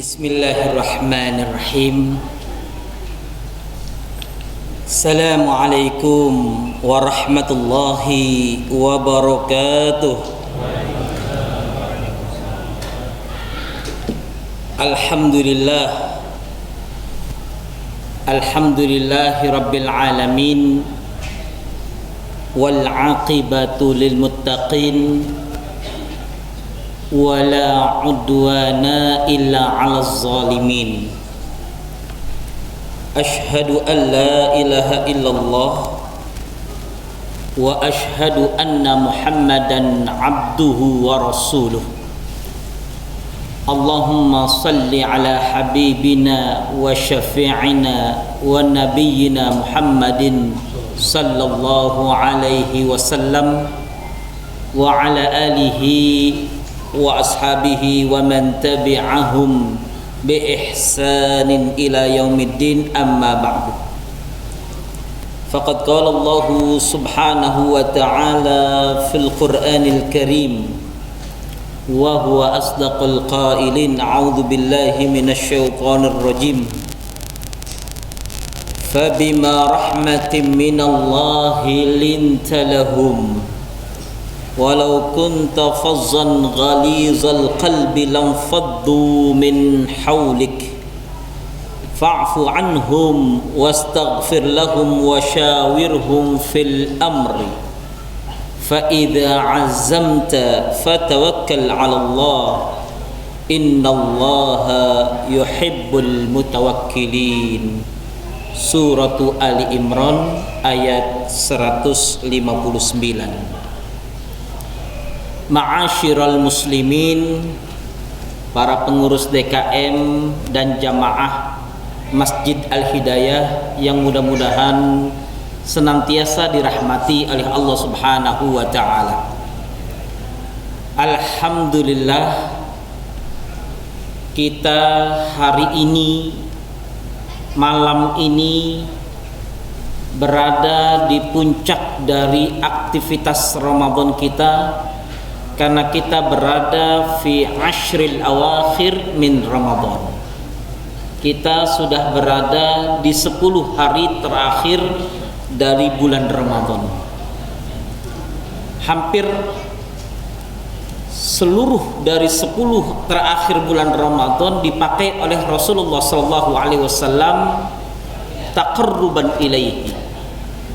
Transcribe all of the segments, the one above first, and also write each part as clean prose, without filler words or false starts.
Bismillahirrahmanirrahim. Assalamualaikum warahmatullahi wabarakatuh. Alhamdulillah. Alhamdulillahi rabbil alamin. Wal aqibatu lil muttaqin. Wala udwana illa 'alaz zalimin. Ashhadu an la ilaha illallah wa ashhadu anna Muhammadan 'abduhu wa rasuluh. Allahumma salli ala habibina wa syafi'ina wa nabiyyina Muhammadin sallallahu alaihi wasallam wa ala alihi wa ashabihi wa man tabi'ahum bi ihsanin ila yaumiddin, amma ba'du. Faqad qala Allah subhanahu wa ta'ala fil Qur'anil Karim wa huwa asdaqul qailin, a'udzu billahi minasy syaithanir rajim. Fabima rahmatin minallahi linta lahum walau kunta fazzan ghalizal qalbi lanfaddu min hawlik fa'fu anhum wastaghfir lahum washawirhum fil amri fa idza 'azamta fatawakkal 'ala Allah innallaha yuhibbul mutawakkilin. Suratu Ali Imran ayat 159. Ma'asyiral muslimin, para pengurus DKM dan jamaah Masjid Al-Hidayah yang mudah-mudahan senantiasa dirahmati oleh Allah Subhanahu wa ta'ala. Alhamdulillah, kita hari ini, malam ini berada di puncak dari aktivitas Ramadan kita, karena kita berada fi ashril awakhir min Ramadan. Kita sudah berada di 10 hari terakhir dari bulan Ramadan. Hampir seluruh dari 10 terakhir bulan Ramadan dipakai oleh Rasulullah sallallahu alaihi wasallam taqarruban ilaihi,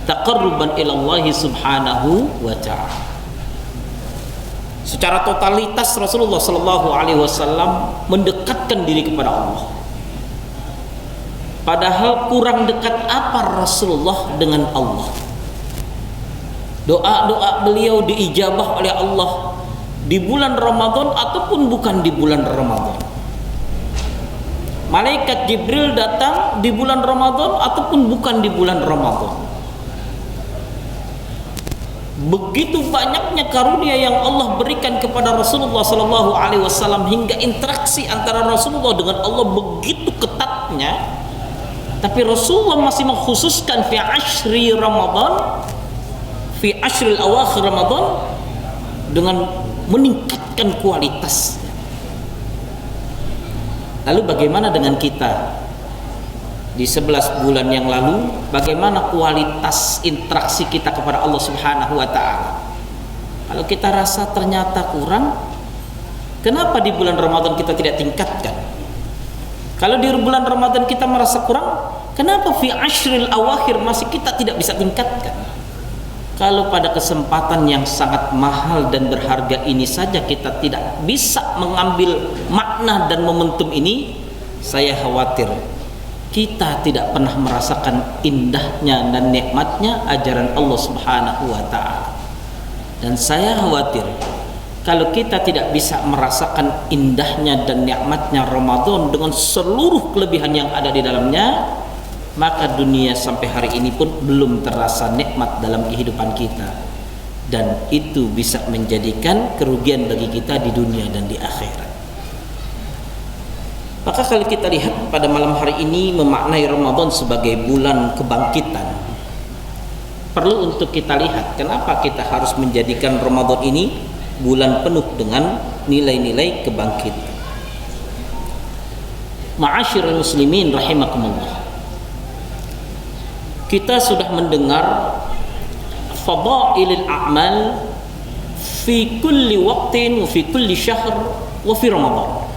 taqarruban ila Allah subhanahu wa ta'ala. Secara totalitas Rasulullah sallallahu alaihi wasallam mendekatkan diri kepada Allah. Padahal kurang dekat apa Rasulullah dengan Allah? Doa-doa beliau diijabah oleh Allah di bulan Ramadan ataupun bukan di bulan Ramadan. Malaikat Jibril datang di bulan Ramadan ataupun bukan di bulan Ramadan. Begitu banyaknya karunia yang Allah berikan kepada Rasulullah sallallahu alaihi wasallam, hingga interaksi antara Rasulullah dengan Allah begitu ketatnya. Tapi Rasulullah masih mengkhususkan fi ashri Ramadan, fi ashril awakhir Ramadan, dengan meningkatkan kualitasnya. Lalu bagaimana dengan kita? Di 11 bulan yang lalu, bagaimana kualitas interaksi kita kepada Allah Subhanahu wa ta'ala? Kalau kita rasa ternyata kurang, kenapa di bulan Ramadan kita tidak tingkatkan? Kalau di bulan Ramadan kita merasa kurang, kenapa fi ashril awakhir masih kita tidak bisa tingkatkan? Kalau pada kesempatan yang sangat mahal dan berharga ini saja kita tidak bisa mengambil makna dan momentum ini, saya khawatir kita tidak pernah merasakan indahnya dan nikmatnya ajaran Allah Subhanahu wa ta'ala. Dan saya khawatir kalau kita tidak bisa merasakan indahnya dan nikmatnya Ramadan dengan seluruh kelebihan yang ada di dalamnya, maka dunia sampai hari ini pun belum terasa nikmat dalam kehidupan kita, dan itu bisa menjadikan kerugian bagi kita di dunia dan di akhirat. Maka kalau kita lihat pada malam hari ini memaknai Ramadan sebagai bulan kebangkitan, perlu untuk kita lihat kenapa kita harus menjadikan Ramadan ini bulan penuh dengan nilai-nilai kebangkitan. Ma'asyiral muslimin rahimakumullah, kita sudah mendengar fadailil a'mal fi kulli waqtin wa fi kulli syahr wa fi Ramadan.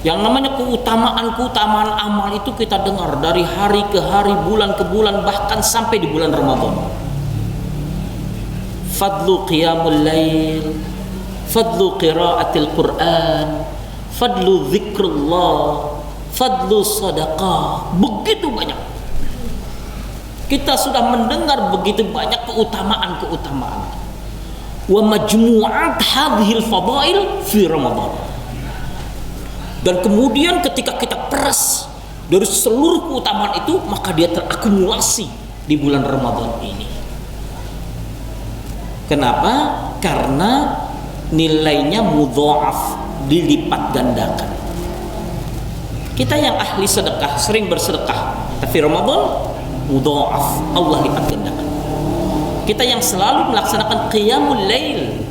Yang namanya keutamaan amal itu kita dengar dari hari ke hari, bulan ke bulan, bahkan sampai di bulan Ramadan. Fadlu qiyamul lail, fadlu qiraatil Quran, fadlu zikrullah, fadlu sadaqah, begitu banyak. Kita sudah mendengar begitu banyak keutamaan. Wa majmu'at hadhil fadail fi Ramadan. Dan kemudian ketika kita peras dari seluruh keutamaan itu, maka dia terakumulasi di bulan Ramadan ini. Kenapa? Karena nilainya mudha'af, dilipat gandakan. Kita yang ahli sedekah sering bersedekah, tapi Ramadan mudha'af, Allah lipat gandakan. Kita yang selalu melaksanakan qiyamul lail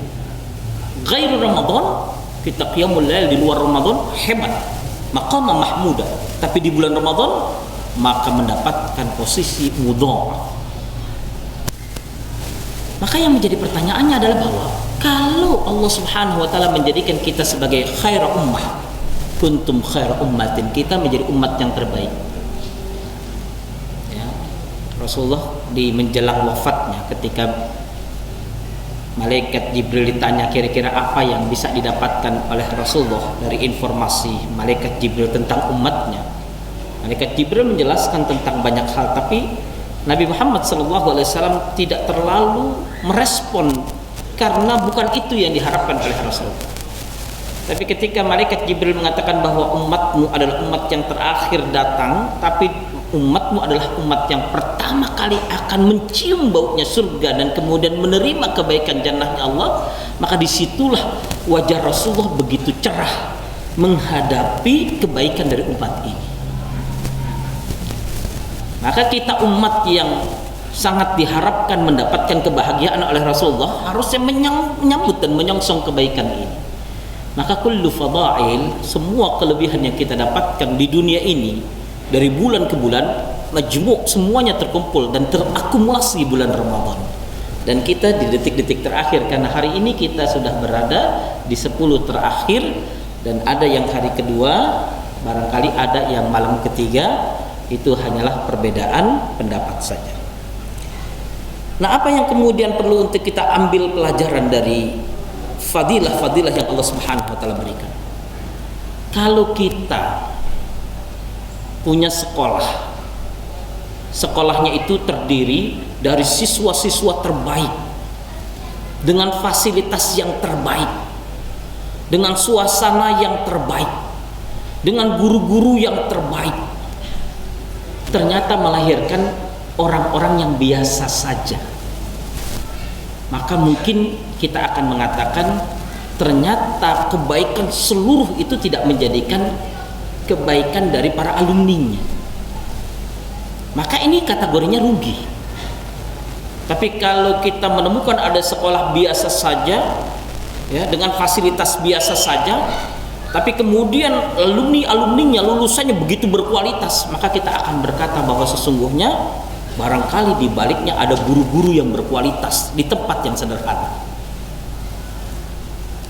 ghairu Ramadan, kita qiyamul lail di luar Ramadan hebat, maqamah mahmudah, tapi di bulan Ramadan maka mendapatkan posisi mudha'af. Maka yang menjadi pertanyaannya adalah bahwa kalau Allah Subhanahu wa taala menjadikan kita sebagai khair ummah, kuntum khair ummatin, kita menjadi umat yang terbaik. Ya, Rasulullah di menjelang wafatnya, ketika malaikat Jibril ditanya kira-kira apa yang bisa didapatkan oleh Rasulullah dari informasi malaikat Jibril tentang umatnya. Malaikat Jibril menjelaskan tentang banyak hal, tapi Nabi Muhammad SAW tidak terlalu merespon karena bukan itu yang diharapkan oleh Rasulullah. Tapi ketika malaikat Jibril mengatakan bahwa umatmu adalah umat yang terakhir datang, tapi umatmu adalah umat yang pertama kali akan mencium baunya surga dan kemudian menerima kebaikan jannahnya Allah, maka disitulah wajah Rasulullah begitu cerah menghadapi kebaikan dari umat ini. Maka kita umat yang sangat diharapkan mendapatkan kebahagiaan oleh Rasulullah harusnya menyambut dan menyongsong kebaikan ini. Maka kullu fadail, semua kelebihan yang kita dapatkan di dunia ini dari bulan ke bulan, majmuk, semuanya terkumpul dan terakumulasi bulan Ramadan. Dan kita di detik-detik terakhir, karena hari ini kita sudah berada di 10 terakhir, dan ada yang hari kedua, barangkali ada yang malam ketiga, itu hanyalah perbedaan pendapat saja. Nah, apa yang kemudian perlu untuk kita ambil pelajaran dari fadilah-fadilah yang Allah Subhanahu wa taala berikan? Kalau kita punya sekolah, sekolahnya itu terdiri dari siswa-siswa terbaik, dengan fasilitas yang terbaik, dengan suasana yang terbaik, dengan guru-guru yang terbaik, ternyata melahirkan orang-orang yang biasa saja, maka mungkin kita akan mengatakan ternyata kebaikan seluruh itu tidak menjadikan kebaikan dari para alumninya. Maka ini kategorinya rugi. Tapi kalau kita menemukan ada sekolah biasa saja, ya, dengan fasilitas biasa saja, tapi kemudian alumninya lulusannya begitu berkualitas, maka kita akan berkata bahwa sesungguhnya barangkali di baliknya ada guru-guru yang berkualitas di tempat yang sederhana.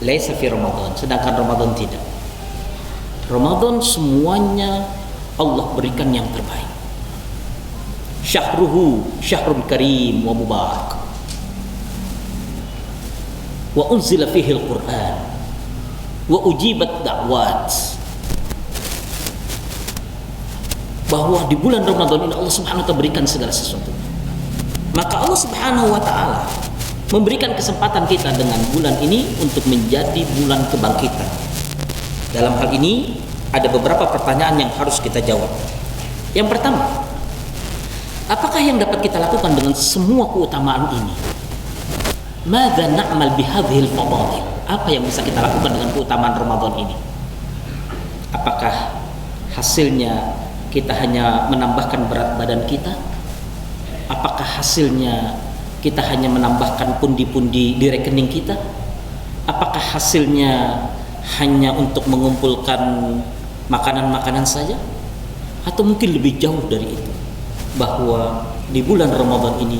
Laisa fi Ramadan, sedangkan Ramadan tidak. Ramadan semuanya Allah berikan yang terbaik. Syahruhu syahrun karim wa mubarak, wa unzila fihi al-Quran, wa ujibat da'wat. Bahwa di bulan Ramadan ini Allah Subhanahu wa taala berikan segala sesuatu. Maka Allah Subhanahu wa taala memberikan kesempatan kita dengan bulan ini untuk menjadi bulan kebangkitan. Dalam hal ini ada beberapa pertanyaan yang harus kita jawab. Yang pertama, apakah yang dapat kita lakukan dengan semua keutamaan ini? Madza na'mal bihadhil fadail? Apa yang bisa kita lakukan dengan keutamaan Ramadan ini? Apakah hasilnya kita hanya menambahkan berat badan kita? Apakah hasilnya kita hanya menambahkan pundi-pundi di rekening kita? Apakah hasilnya hanya untuk mengumpulkan makanan-makanan saja, atau mungkin lebih jauh dari itu, bahwa di bulan Ramadan ini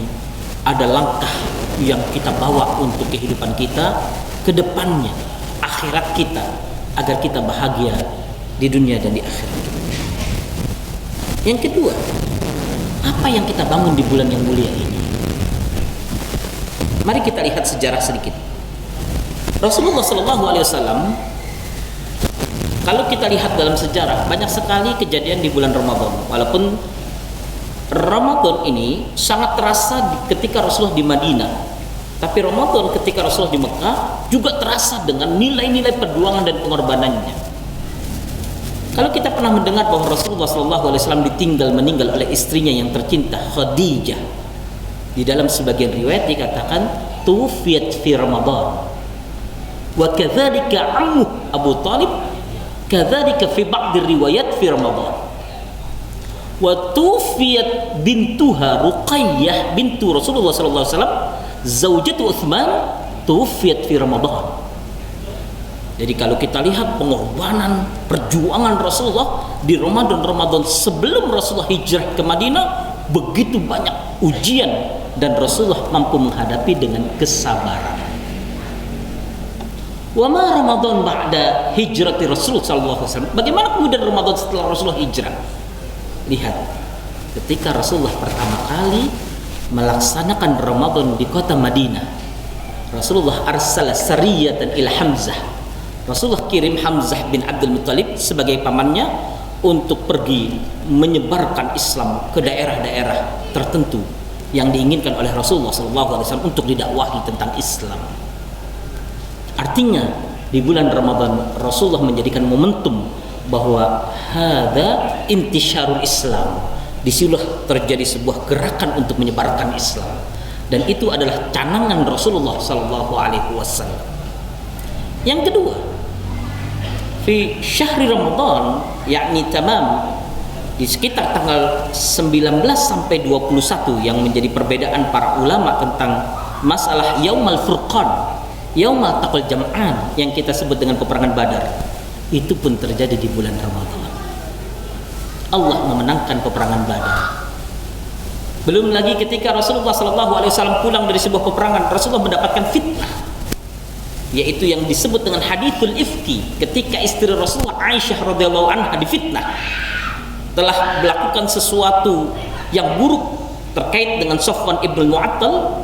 ada langkah yang kita bawa untuk kehidupan kita ke depannya, akhirat kita, agar kita bahagia di dunia dan di akhirat. Yang kedua, apa yang kita bangun di bulan yang mulia ini? Mari kita lihat sejarah sedikit. Rasulullah SAW, kalau kita lihat dalam sejarah, banyak sekali kejadian di bulan Ramadan. Walaupun Ramadan ini sangat terasa ketika Rasulullah di Madinah, tapi Ramadan ketika Rasulullah di Mekah juga terasa dengan nilai-nilai perjuangan dan pengorbanannya. Kalau kita pernah mendengar bahwa Rasulullah SAW ditinggal meninggal oleh istrinya yang tercinta, Khadijah, di dalam sebagian riwayat dikatakan tuwfiyat fi Ramadan, wa kadzalika ammu Abu Talib, kadzalika fi ba'd riwayat fi Ramadan, wa tuwfiyat bintuha Ruqayyah bintu Rasulullah sallallahu alaihi wasallam zaujatu Utsman, tuwfiyat fi Ramadan. Jadi kalau kita lihat pengorbanan perjuangan Rasulullah di Ramadan sebelum Rasulullah hijrah ke Madinah, begitu banyak ujian dan Rasulullah mampu menghadapi dengan kesabaran. Wa ma Ramadan ba'da hijrati Rasul sallallahu alaihi wasallam. Bagaimana kemudian Ramadan setelah Rasulullah hijrah? Lihat, ketika Rasulullah pertama kali melaksanakan Ramadan di kota Madinah, Rasulullah arsala sariyatan ila Hamzah. Rasulullah kirim Hamzah bin Abdul Muttalib sebagai pamannya untuk pergi menyebarkan Islam ke daerah-daerah tertentu yang diinginkan oleh Rasulullah SAW untuk didakwahi tentang Islam. Artinya di bulan Ramadan Rasulullah menjadikan momentum bahwa hada intisyarul Islam. Disitulah terjadi sebuah gerakan untuk menyebarkan Islam, dan itu adalah canangan Rasulullah SAW. Yang kedua, fi syahri Ramadan, yakni tamam, di sekitar tanggal 19 sampai 21 yang menjadi perbedaan para ulama tentang masalah Yaumal Furqan, Yaumal Taqal Jam'an yang kita sebut dengan peperangan Badar, itu pun terjadi di bulan Ramadan. Allah memenangkan peperangan Badar. Belum lagi ketika Rasulullah SAW pulang dari sebuah peperangan, Rasulullah mendapatkan fitnah, yaitu yang disebut dengan hadithul ifki, ketika istri Rasulullah Aisyah radhiyallahu anha difitnah telah melakukan sesuatu yang buruk terkait dengan Safwan ibn Mu'attal.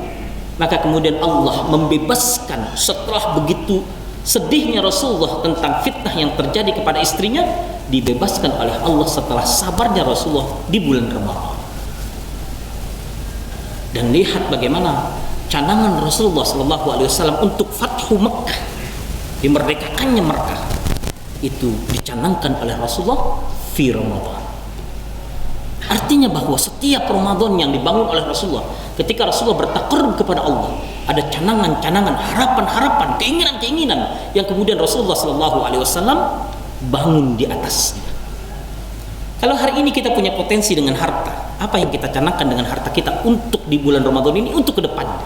Maka kemudian Allah membebaskan setelah begitu sedihnya Rasulullah tentang fitnah yang terjadi kepada istrinya, dibebaskan oleh Allah setelah sabarnya Rasulullah di bulan Ramadan. Dan lihat bagaimana canangan Rasulullah SAW untuk Fathu Mekah, dimerdekakannya Mekah, itu dicanangkan oleh Rasulullah fi Ramadan. Artinya bahwa setiap Ramadan yang dibangun oleh Rasulullah, ketika Rasulullah bertakarrub kepada Allah, ada canangan-canangan, harapan-harapan, keinginan-keinginan yang kemudian Rasulullah SAW bangun di atasnya. Kalau hari ini kita punya potensi dengan harta, apa yang kita canangkan dengan harta kita untuk di bulan Ramadan ini, untuk ke depannya?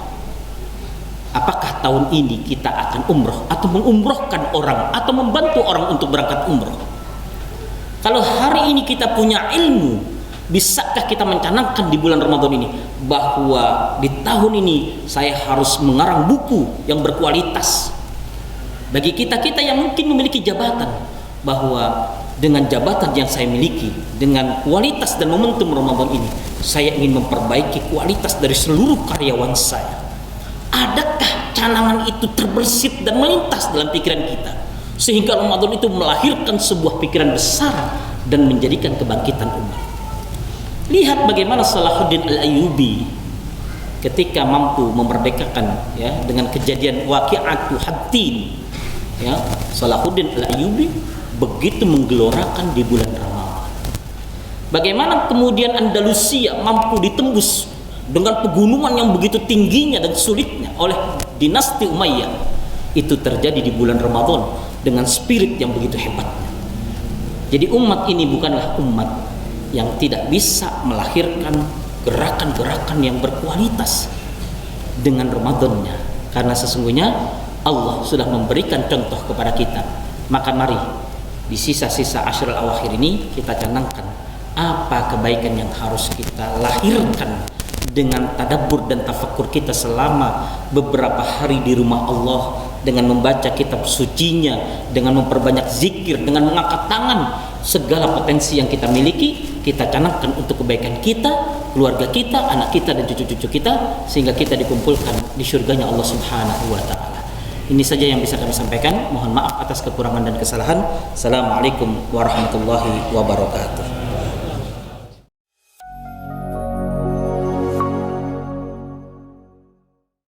Apakah tahun ini kita akan umroh atau mengumrohkan orang atau membantu orang untuk berangkat umroh? Kalau hari ini kita punya ilmu, bisakah kita mencanangkan di bulan Ramadan ini bahwa di tahun ini saya harus mengarang buku yang berkualitas? Bagi kita-kita yang mungkin memiliki jabatan, bahwa dengan jabatan yang saya miliki, dengan kualitas dan momentum Ramadan ini, saya ingin memperbaiki kualitas dari seluruh karyawan saya. Adakah canangan itu terbersit dan melintas dalam pikiran kita, sehingga Ramadan itu melahirkan sebuah pikiran besar dan menjadikan kebangkitan umat? Lihat bagaimana Salahuddin Al-Ayyubi ketika mampu memerdekakan, ya, dengan kejadian Waqi'atu Hattin, ya, Salahuddin Al-Ayyubi begitu menggelorakan di bulan Ramadan. Bagaimana kemudian Andalusia mampu ditembus dengan pegunungan yang begitu tingginya dan sulitnya oleh dinasti Umayyah, itu terjadi di bulan Ramadan dengan spirit yang begitu hebatnya. Jadi umat ini bukanlah umat yang tidak bisa melahirkan gerakan-gerakan yang berkualitas dengan Ramadannya, karena sesungguhnya Allah sudah memberikan contoh kepada kita. Maka mari di sisa-sisa Ashrul Awakhir ini kita canangkan apa kebaikan yang harus kita lahirkan dengan tadabbur dan tafakkur kita selama beberapa hari di rumah Allah, dengan membaca kitab sucinya, dengan memperbanyak zikir, dengan mengangkat tangan, segala potensi yang kita miliki kita canangkan untuk kebaikan kita, keluarga kita, anak kita dan cucu-cucu kita, sehingga kita dikumpulkan di surganya Allah Subhanahu wa taala. Ini saja yang bisa kami sampaikan. Mohon maaf atas kekurangan dan kesalahan. Assalamualaikum warahmatullahi wabarakatuh.